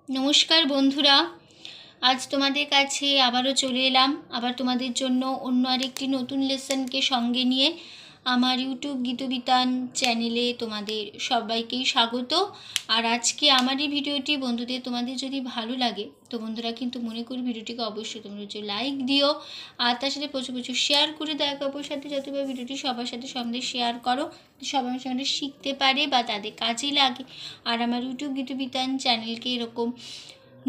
नमस्कार बंधुरा आज तुम्हारे काछे आबारो चले एलाम आबार तुम्हादेर जोन्नो अन्य आरेकटी नतून लेसन के संगे निये आमार यूट्यूब गीतबितान चैनेले तुम्हादेर सबाइके स्वागत। और आज के आमार এই ভিডিওটি বন্ধুদের তোমাদের যদি ভালো লাগে তো বন্ধুরা কিন্তু মনে করি ভিডিওটিকে অবশ্যই তোমরা যে লাইক দিও আর তার সাথে প্রচুর প্রচুর শেয়ার করে দাও। একে অপরের সাথে যতবার ভিডিওটি সবার সাথে শেয়ার করো সবাই আমার সঙ্গে শিখতে পারে বা তাদের কাজে লাগে। আর আমার ইউটিউব গীতবিতান চ্যানেলকে এরকম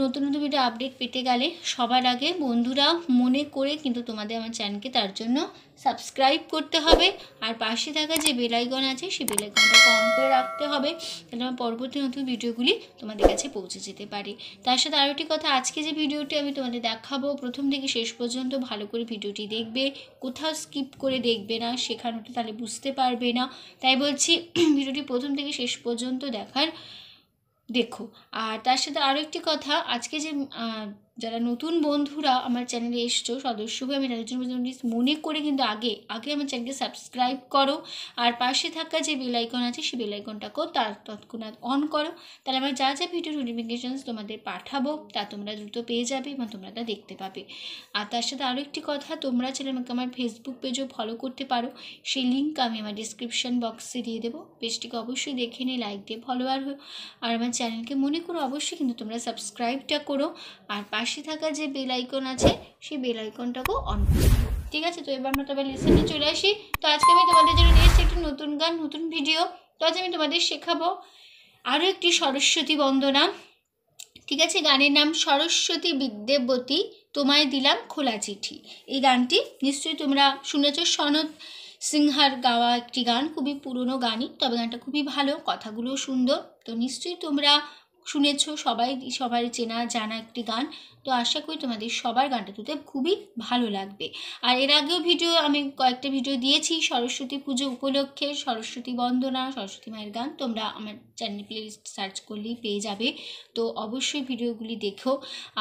নতুন নতুন ভিডিও আপডেট পেতে গেলে সবার আগে বন্ধুরা মনে করে কিন্তু তোমাদের আমার চ্যানেলকে তার জন্য সাবস্ক্রাইব করতে হবে আর পাশে থাকা যে বেল আইকন আছে সেই বেল আইকনটাকে অন করে রাখতে হবে, তাহলে আমার পরবর্তী নতুন ভিডিওগুলি তোমাদের কাছে পৌঁছে যেতে পারে। তার সাথে আরও একটি কথা, আজকে যে ভিডিওটি আমি তোমাদের দেখাবো প্রথম থেকে শেষ পর্যন্ত ভালো করে ভিডিওটি দেখবে, কোথাও স্কিপ করে দেখবে না, শেখানোটা তাহলে বুঝতে পারবে না। তাই বলছি ভিডিওটি প্রথম থেকে শেষ পর্যন্ত দেখার देखो। और तार साथे आरो एकटी कथा, आज के যারা নতুন বন্ধুরা আমার চ্যানেলে এসছো সদস্য হয়ে আমি তাদের জন্য মনে করে কিন্তু আগে আমার চ্যানেলকে সাবস্ক্রাইব করো আর পাশে থাকা যে বেল আইকন আছে সেই বেল আইকনটাকেও তৎক্ষণাৎ অন করো, তাহলে আমার যা যা ভিডিও নোটিফিকেশনস তোমাদের পাঠাবো তা তোমরা দ্রুত পেয়ে যাবে এবং তোমরা তা দেখতে পাবে। আর তার সাথে আরও একটি কথা, তোমরা চাইলে আমাকে আমার ফেসবুক পেজও ফলো করতে পারো, সেই লিঙ্ক আমি আমার ডিসক্রিপশন বক্সে দিয়ে দেবো। পেজটিকে অবশ্যই দেখে নিয়ে লাইক দিয়ে ফলোয়ার হো আর আমার চ্যানেলকে মনে করো অবশ্যই কিন্তু তোমরা সাবস্ক্রাইবটা করো আর পাশে থাকা যে বেল আইকন আছে সেই বেল আইকনটাকেও অন করে দিও। ঠিক আছে, তো এবার আমরা তবে লিসেনে চলে আসি। তো আজকে আমি তোমাদের জন্য নিয়ে এসেছি একটি নতুন গান, নতুন ভিডিও। তো আজ আমি তোমাদের শেখাবো আরও একটি সরস্বতী বন্দনা। ঠিক আছে, গানের নাম সরস্বতী বিদ্যাবতী তোমায় দিলাম খোলা চিঠি। এই গানটি নিশ্চয়ই তোমরা শুনেছ, সনৎ সিনহার গাওয়া একটি গান, খুবই পুরনো গানই, তবে গানটা খুবই ভালো, কথাগুলো সুন্দর। তো নিশ্চয়ই তোমরা শুনেছো, সবাই চেনা জানা একটি গান। তো আশা করি তোমাদের সবার গানটা তুলতে খুবই ভালো লাগবে। আর এর আগেও আমি কয়েকটা ভিডিও দিয়েছি সরস্বতী পুজো উপলক্ষে, সরস্বতী বন্দনা, সরস্বতী মায়ের গান, তোমরা আমার চ্যানেল প্লেলিস্ট সার্চ করলেই পেয়ে যাবে। তো অবশ্যই ভিডিওগুলি দেখো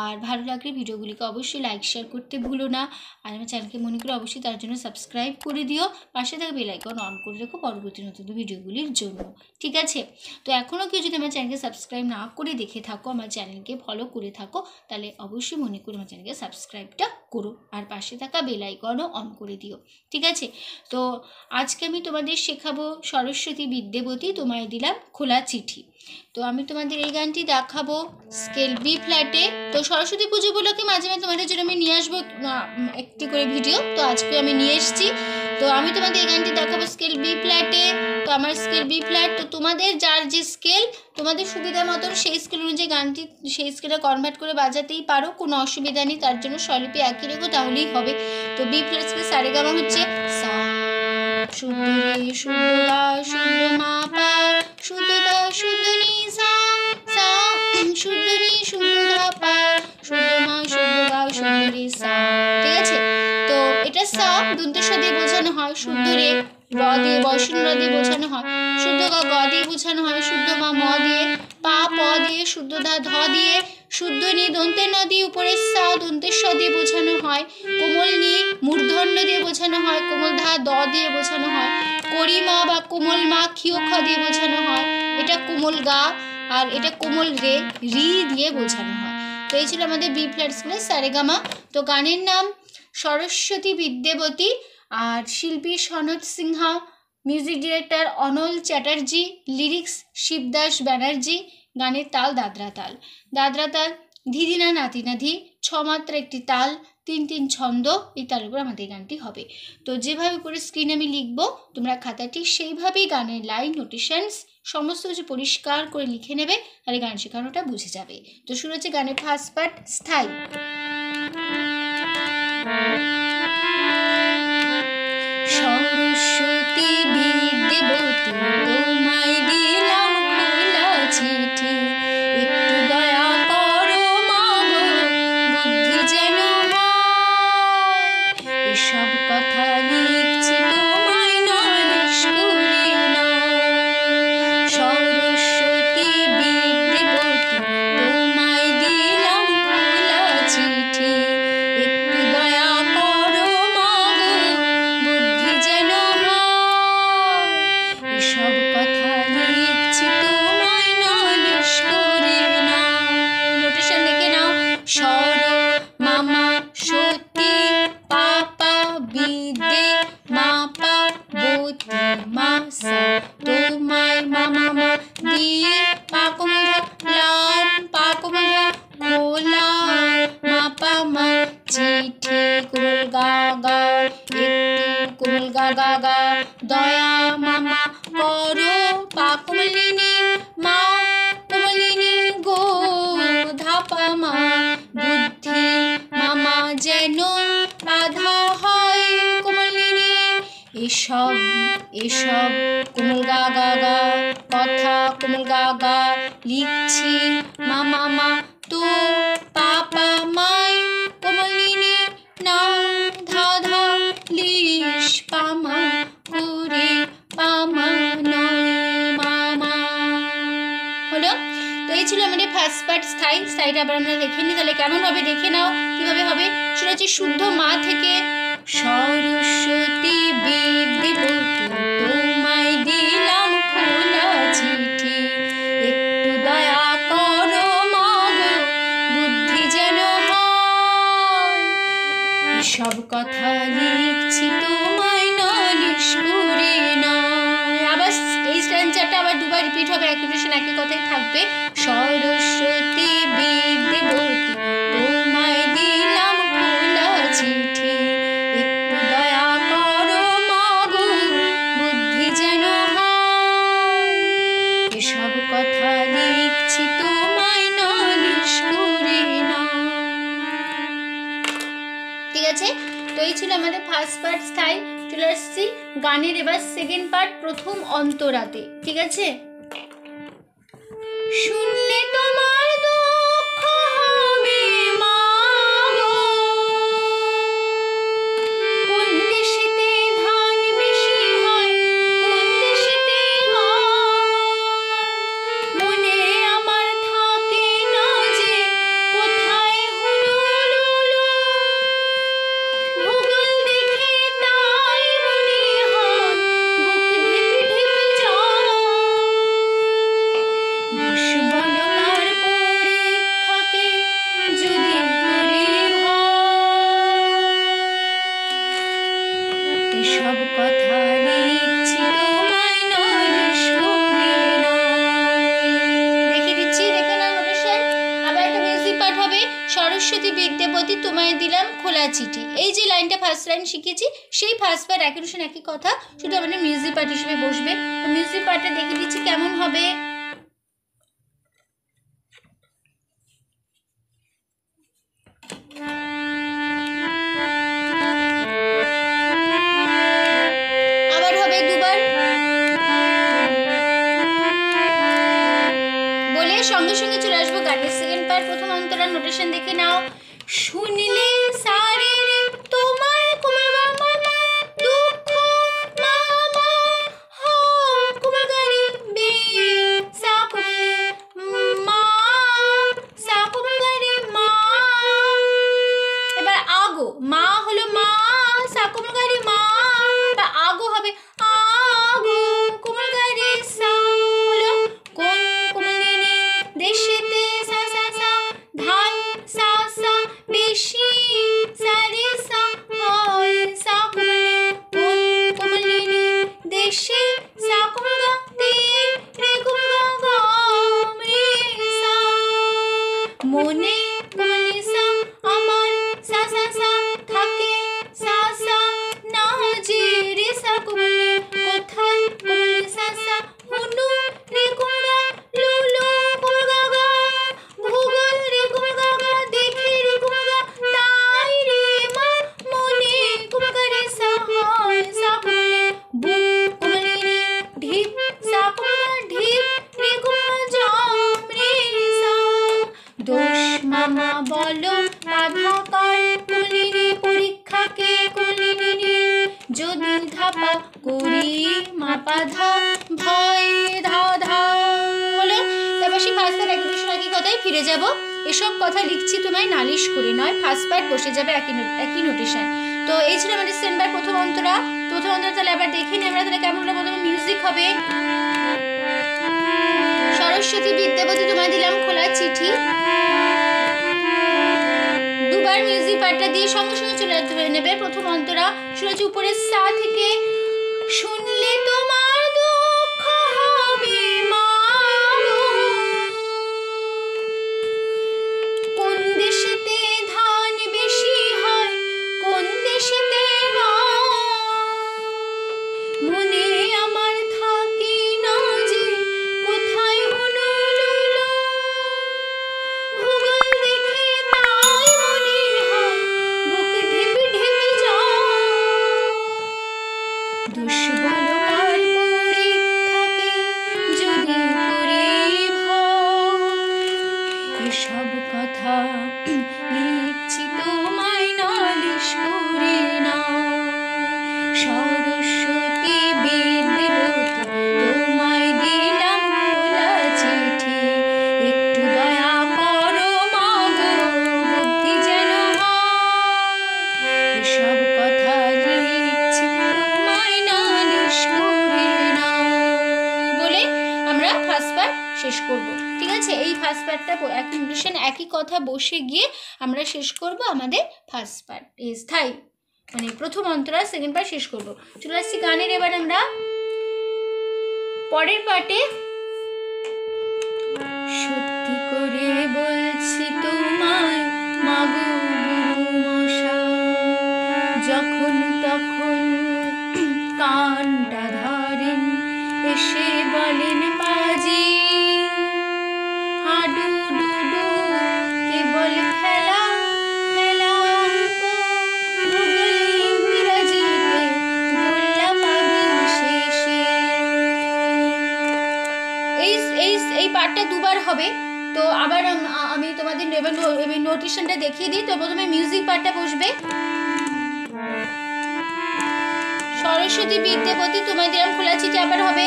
আর ভালো লাগলে ভিডিওগুলিকে অবশ্যই লাইক শেয়ার করতে ভুলো না। আর আমার চ্যানেলকে মনে করে অবশ্যই তার জন্য সাবস্ক্রাইব করে দিও, পাশে থাকা বেল আইকন অন করে রেখো পরবর্তী নতুন ভিডিওগুলির জন্য। ঠিক আছে, তো এখনও কেউ যদি আমার চ্যানেলকে সাবস্ক্রাইব না করে দেখে থাকো, আমার চ্যানেলকে ফলো করে থাকো, তাহলে অবশ্যই মনে করে আমার চ্যানেলকে সাবস্ক্রাইবটা করো আর পাশে থাকা বেল আইকনও অন করে দিও। ঠিক আছে, তো আজকে আমি তোমাদের শেখাবো সরস্বতী বিদ্যাবতী তোমায় দিলাম খোলা চিঠি। তো আমি তোমাদের এই গানটি দেখাবো স্কেল বি ফ্ল্যাটে। তো সরস্বতী পুজো উপলক্ষে মাঝে মাঝে তোমাদের জন্য আমি নিয়ে আসবো একটি করে ভিডিও, তো আজকে আমি নিয়ে এসেছি। তো আমি তোমাদের এই গানটি দেখাবো স্কেল বি ফ্ল্যাটে। তো আমার স্কেল বি ফ্ল্যাট, তো তোমাদের যার যে স্কেল তোমাদের সুবিধা মতন সেই স্কেল অনুযায়ী গানটি সেই স্কেলে কনভার্ট করে বাজাতেই পারো, কোনো অসুবিধা নেই। তার জন্য স্বরলিপি একই রেখো তাহলেই হবে। তো বি ফ্ল্যাট স্কেল সারেগামা হচ্ছে সা শুদ্ধ রে শুদ্ধ গা শুদ্ধ মা পা শুদ্ধ দা শুদ্ধ নি সা সা শুদ্ধ নি শুদ্ধ দা পা শুদ্ধ মা শুদ্ধ গা শুদ্ধ রে সা। ঠিক আছে, তো এটা সা দন্তেশ দিয়ে বোঝানো হয়, শুদ্ধ রে র দিয়ে বর্ষণ র দিয়ে বোঝানো হয়, শুদ্ধ গা গ দিয়ে বোঝানো হয়, শুদ্ধ মা ম দিয়ে, পা প দিয়ে, শুদ্ধ দা ধ দিয়ে, শুদ্ধ নি দন্তে ন দিয়ে উপরে সা দন্তেশ দিয়ে বোঝানো হয়, কোমল নি মূর্ধন্য দিয়ে বোঝানো হয়, কোমল ধা দ দিয়ে বোঝানো হয়, করিমা বা কোমল মা ক্ষিয় খ দিয়ে বোঝানো হয়, এটা কোমল গা আর এটা কোমল রে রি দিয়ে বোঝানো হয়। তো এই ছিল আমাদের বি ফ্ল্যাট স্কেলের সারেগামা। তো গানের নাম সরস্বতী বিদ্যাবতী আর শিল্পী সনৎ সিনহা, মিউজিক ডিরেক্টর অনল চ্যাটার্জি, লিরিক্স শিবদাস ব্যানার্জি, গানের তাল দাদরা তাল। দাদরা তাল ধিদিনা নাতিনাধি, ছমাত্রা একটি তাল, 3-3 ছন্দ, এই তালের উপর আমাদের গানটি হবে। তো যেভাবে করে স্ক্রিনে আমি লিখবো তোমরা খাতায় ঠিক সেইভাবেই গানের লাইন নোটেশনস সমস্ত কিছু পরিষ্কার করে লিখে নেবে, তাহলে গান শেখানোটা বুঝে যাবে। তো শুরু হচ্ছে গানের ফার্স্ট পার্ট স্থায়ী। সরস্বতী বিদ্যাবতী তোমায় দিলাম খোলা চিঠি, একটু দয়া করো মা গো বুদ্ধি যেন হয়, এসব কথা লিখছি তোমায় নালিশ করে নয়। সরস্বতী বিদ্যাবতী তোমায় দিলাম খোলা চিঠি, একটু দয়া করো কোমল গা গা গা দয়া মামা করো পা কোমলিনী মা কোমলিনী গো ধাপা মা বুদ্ধি মামা যেন বাধা হয় কোমলিনী এসব এসব কোমল গা গা গা কথা কোমল গা গা লিখছি মামা মা তো পাপা মাই কোমলিনী না ধা ধা লিশ পামা করে পামা নয় মামা। হলো? তো এই ছিল আমাদের ফার্স্ট পার্ট স্থায়ী। স্থায়ীটা আবার আমরা দেখে নিই, তাহলে কেমন হবে দেখে নাও কিভাবে হবে। সেটা হচ্ছে শুদ্ধ মা থেকে সরস্বতী বিদ্যে তোমায় দিলাম খোলা চিঠি একটু দয়া করো মা গো বুদ্ধি যেন হয় সব কথা লিখছি তোমায় নালিশ করে নয়। আবার এই স্ট্যান্ডারটা আবার দুবার রিপিট হবে, একই নোটেশন একই কথাই থাকবে। সরস্বতী বিদ্যে তোমায় দিলাম খোলা চিঠি একটু দয়া করো মা গো বুদ্ধি যেন হয় এসব কথা লিখছি তোমায় নালিশ করে না। ঠিক আছে, তো এই ছিল আমাদের ফার্স্ট পার্ট স্থায়ী। চলে আসছি গানের এবার সেকেন্ড পার্ট প্রথম অন্তরাতে। ঠিক আছে, শুনলে তোমার দুঃখ হবে মা গো কোন দেশেতে ধান বেশি হয় কোন দেশেতে মনে আমার থাকে না যে কোথায় হুলুলুলু ভূগোল দেখে তাই মনে হয় বুক ঢেপে ঢেপে যায় দুষ্বলকার পরীক্ষাকে যদি করি এসব কথা লিখছি তোমায় নালিশ করে নয়। দেখে দিচ্ছি, দেখে নাও নোটেশন। আবার একটা মিউজিক পার্ট হবে সরস্বতী বিদ্যাপতি তোমায় দিলাম খোলা চিঠি। এই যে লাইনটা ফার্স্ট লাইন শিখেছি সেই ফার্স্ট পার্ট একই নোটেশন একই কথা, শুধু আমাদের মিউজিক পার্ট হিসেবে বসবে। তো মিউজিক পার্টটা দেখে দিচ্ছি কেমন হবে। আবার হবে দুবার, বলে সঙ্গে সঙ্গে চলে আসবো গানের সেকেন্ড পার্ট প্রথম অন্তরা। নোটেশন দেখে নাও। শুনলে সারের তোমার কোমল গা মামা দুঃখ মামা হো কোমল গারে বে সা কোমল মা সা কোমল গারে মা। এবার আগো মা হলো মা সা কোমল গারে মা, বা আগো হবে আগো কোমল গারে সা হলো কোন কোমলিনী দেশেতে সা সা সা ধান সা সা বেশি সা রে সা হয় সা কোমলে কোন কোমলিনী দেশে সা কোমল গা তে রে কোমল গা গম রে সা মনে কোমলি সা আমার সা সা সা থাকে সা সা না যে রে সা কোমলে কোথায় কোমলি সা সা হুনু রে কোমল গা লুলু কোমল গা গা ভূগোল রে কোমল গা গা দেখে রে কোমল গা তাই রে মা মনে কোমল গা রে সা হয় সা কোমলে বুক কোমলিনী ঢিপ সা কোমল গা ঢিপ রে কোমল জাম রে সা দোষ মামা বলো বাধা কার কোমলিনী পরীক্ষাকে কোমলিনী যদি ধাপা করি মাপা ধা ভয় ধা ধা হলো। তারপর সেই ফার্স্ট পার্ট একই নোটেশন একই কথাই ফিরে যাব। এসব কথা লিখছি তোমায় নালিশ করে নয়, ফার্স্ট পার্ট বসে যাবে একই নোটেশন। তো এই ছিল আমাদের সেকেন্ড পার্ট প্রথম অন্তরা। প্রথম অন্তরা তাহলে আবার দেখে নিই আমরা, তাহলে কেমন হলো। প্রথমে মিউজিক হবে সরস্বতী বিদ্যাপতি তোমায় দিলাম খোলা চিঠি। দুবার মিউজিক পার্টটা দিয়ে সঙ্গে সঙ্গে চলে নেবে প্রথম অন্তরা। শুনেছি উপরের সা থেকে শুনলে তোমার দুঃখ হবে মা গো কোন দেশেতে ধান বেশি হয় কোন দেশেতে এসব কথা লিখছি তোমায় নালিশ করে না। সরস্বতী বিদ্যুৎ তোমায় দিলাম খোলা চিঠি, একটু দয়া করো মা গো, বুদ্ধি যেন হয়। এসব কথা লিখছি তোমায় নালিশ করে না বলে আমরা ফার্স্ট পার্ট শেষ করব। ঠিক আছে, এই ফার্স্ট পার্টটা কন্ডিশন একই কথা বসে গিয়ে আমরা শেষ করব আমাদের ফার্স্ট পার্ট স্থায়ী মানে প্রথম অন্তরা সেকেন্ড পার্ট শেষ করব। চলে আসছি গানের। এবার আমরা পরের পার্টে সত্যি করে বলছি তোমায় মাগো গুরুমশাই, যখন তখন কানটা ধরেন এসে বলেন পাজি, হাডু ডুডু কেবল খেলা খেলা অঙ্ক, ভূগোল ইংরাজিতে গোল্লা পাবি শেষে। এই পার্টটা দুবার হবে। তো আবার আমি তোমাদের নোটেশনটা দেখিয়ে দিই। তো প্রথমে মিউজিক পার্টটা বসবে। সরস্বতী বিদ্যাপতি তোমায় দিলাম খোলা চিঠি আবার হবে।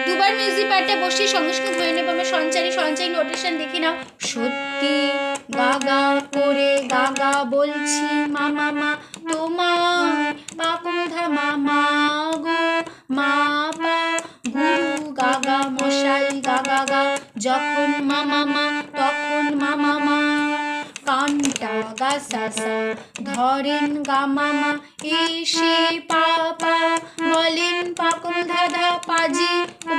দুবার মিউজিক পার্টটা বসে সঙ্গে সঙ্গে ধরে নেবো আমরা সঞ্চারী নোটেশন দেখি নাও। সত্যি গাগা করে গাগা বলছি মামা মা তোমায়, পাকুমধা মামা গো মা পা গুরু গাগা মশাই গাগা গা, যখন মামা মা তখন মামা মা, কানটা গা সা ধরেন গা মামা এসে পাপা, বলেন পাকুম ধাধা পাজি,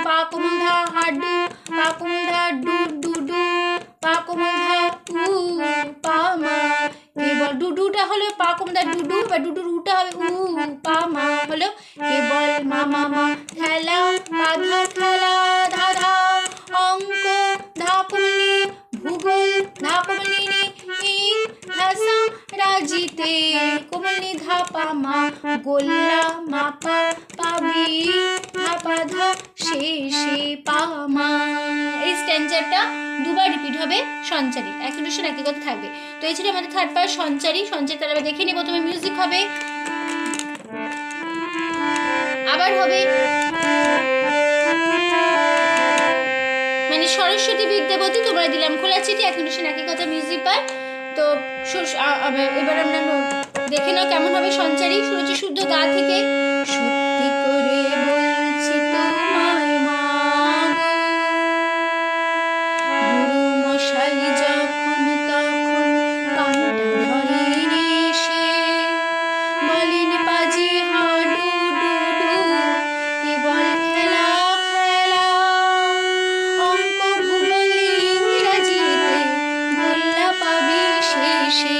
পাকুম ধা হাডু, পাকুম ধা ডু ডুডু, পাকুম ধা উ পামা। কেবল ডুডুটা হলো পাকুম ধা ডুডু বা ডুডুর উটা হবে উ পামা, হলো কেবল মামা মা খেলা বাধা খেলা ধাধা অঙ্ক ধাকুমনি ভূগোল ধাকুমনি ভাষা রাজিতে কোমলনি ধাপা মা গোল্লা মাপা পাবি ধাপা ধা শেষে পামা। এই স্ট্যান্ডারটা দুবার রিপিট হবে সঞ্চারী, একই নোটেশন একই কথা থাকবে। তো এই ছিল আমাদের থার্ড পার্ট সঞ্চারী। তাহলে আমরা দেখে নিই। প্রথমে মিউজিক হবে, আবার হবে মানে সরস্বতী বিদ্যাপতি তোমায় দিলাম খোলা চিঠি, একই নোটেশন একই কথা মিউজিক পার্ট। তো এবার আমরা দেখে নাও কেমন হবে সঞ্চারী। শুনেছি শুদ্ধ গা থেকে। সত্যি করে বলছি তোমায় মা গুরু মশাই, যখন তখন কানটা ধরেন এসে বলেন পাজি হাডু ডুডু, কেবল খেলা খেলা অঙ্ক ভূগোল ইংরাজিতে গোল্লা পাবি শেষে।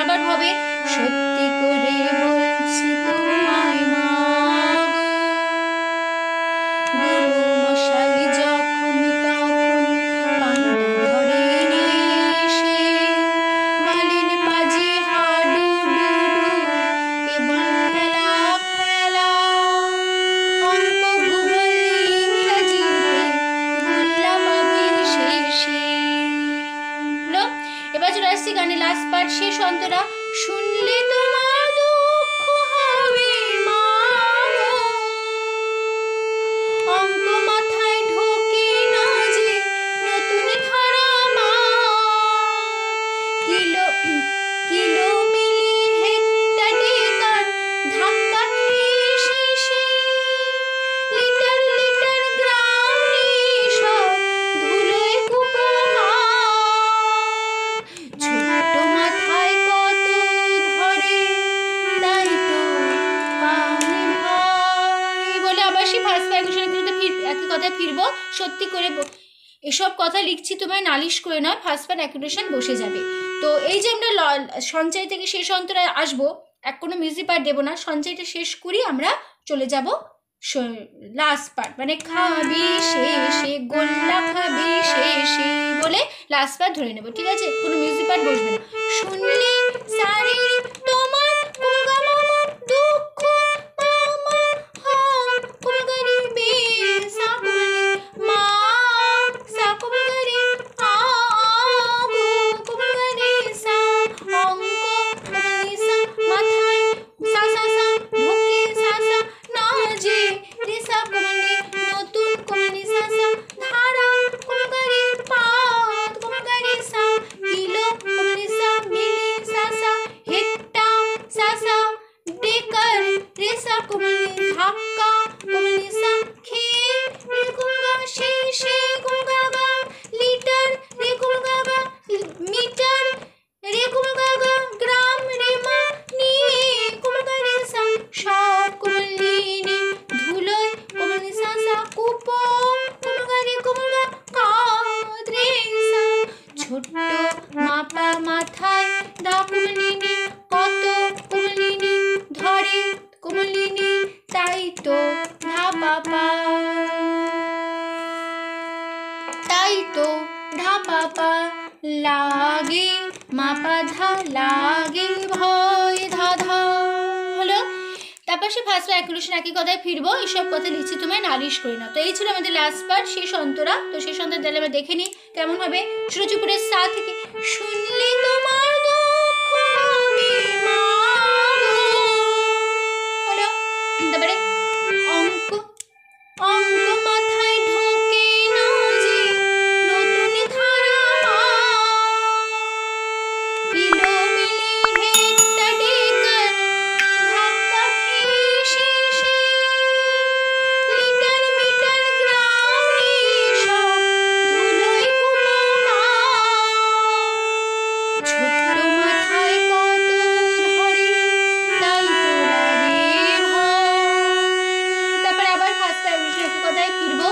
আবার হবে সত্যি করে বলছি তোমায় মা গুরু মশাই, যখন তখন কানটা ধরেন এসে বলেন পাজি হাডু ডুডু, কেবল খেলা খেলা অঙ্ক ভূগোল ইংরাজিতে গোল্লা পাবি শেষে। এবার চলে আসছি গানের লাস্ট পার্ট শেষ অন্তরা। শুনলে তোমার দুঃখ হবে মা গো, অঙ্ক মাথায় ঢোকে না যে নতুন ধারা মা, কিলো কিলো মিলি হেক্টা ডেকার ধাক্কা খেয়ে শেষে, লিটার লিটার গ্রাম নিয়ে সব ধুলোয় কুপোকার, ছোট্ট মাথায় কত ধরে তাই তো পানি ভাই বলে আবার সেই ফার্স্ট প্যাকেশনের একই কথা ফিরবো। সত্যি করে এসব কথা লিখছি তোমায় নালিশ করে নয়, ফার্স্ট পার্ট অ্যাকুডেশন বসে যাবে। তো এই যে আমরা সঞ্চয় থেকে শেষ অন্তরা আসবো, কোনো মিউজিক পার্ট দেবো না, সঞ্চয়টা শেষ করি আমরা চলে যাব লাস্ট পার্ট মানে খাবি শেষে গোল্লা খাবি শেষে বলে লাস্ট পার্ট ধরে নেব। ঠিক আছে, কোনো মিউজিক পার্ট বসবে না। শুনলে সারি তোমার কুগা মামা দুঃখ মামা হা কুগারি বে সাবলি মা তাই তো ধা পা পা লাগে মা পা ধা লাগে ভয় ধা ধা হলো। তারপর সে ফার্স্ট অ্যাকুলেশন একই কথায় ফিরবো, এইসব কথা লিখছি তোমায় নালিশ করি না। তো এই ছিল আমাদের লাস্ট পার্ট, শেষ অন্তরা। তো শেষ অন্তরা তাহলে আমরা দেখে নিই কেমন হবে। সুরচুপুরের সা থেকে শুনলে তোমার দুঃখ আমি মা হলো। তারপরে অঙ্ক অঙ্ক মাথায় ঢোকে না যে নতুন ধারা কিলোমিলি হেক্টা ডেকার ধাক্কা খেয়ে শেষে লিটার মিটার গ্রামে সব ধুলোয় কুমা ছোট্ট মাথায় কত ধরে তাই তোরা রে ভয়। তারপরে আবার ফার্স্ট কথায় ফিরবো,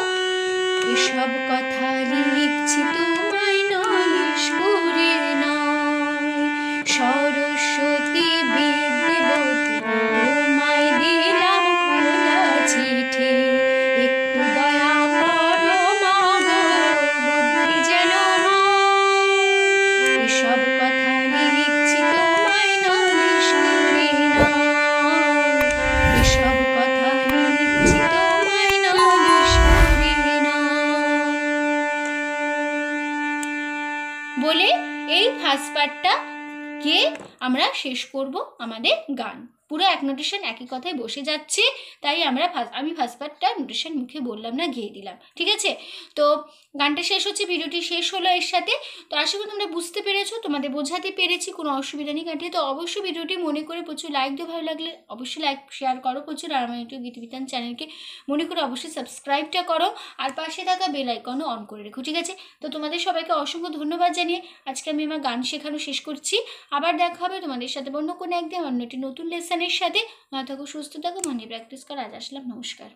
এসব কথা লিখছি তোমায় নালিশ করে নয়, সরস্বতী বিদ্যাবতী তোমায় দিলাম খোলা চিঠি, একটু দয়া করো মা গো বুদ্ধি যেন হয়, এসব কথা লিখছি তোমায় নালিশ করে নয়, এসব কথা লিখছি তোমায় নালিশ করে নয়। বলে এই ফার্স্ট পার্টটা কে আমরা শেষ করব আমাদের গান। পুরো এক নোটেশন একই কথায় বসে যাচ্ছে, তাই আমি ফার্স্ট পার্টটা নোটেশন মুখে বললাম না, গেয়ে দিলাম। ঠিক আছে, তো গানটা শেষ হচ্ছে, ভিডিওটি শেষ হলো এর সাথে। তো আশা করি তোমরা বুঝতে পেরেছো, তোমাদের বোঝাতে পেরেছি, কোনো অসুবিধা নেই গানটি। তো অবশ্যই ভিডিওটি মনে করে প্রচুর লাইক দিও, ভালো লাগলে অবশ্যই লাইক শেয়ার করো প্রচুর। আর আমার ইউটিউব গীতবিতান চ্যানেলকে মনে করে অবশ্যই সাবস্ক্রাইবটা করো, আর পাশে থাকা বেল আইকনও অন করে রেখো। ঠিক আছে, তো তোমাদের সবাইকে অসংখ্য ধন্যবাদ জানিয়ে আজকে আমি আমার গান শেখানো শেষ করছি। আবার দেখা হবে তোমাদের সাথে অন্য কোনো একদিন অন্য একটি নতুন লেসনের সাথে। ভালো থাকো, সুস্থ থাকো, মনে প্র্যাকটিস করো। আজ আসলাম, নমস্কার।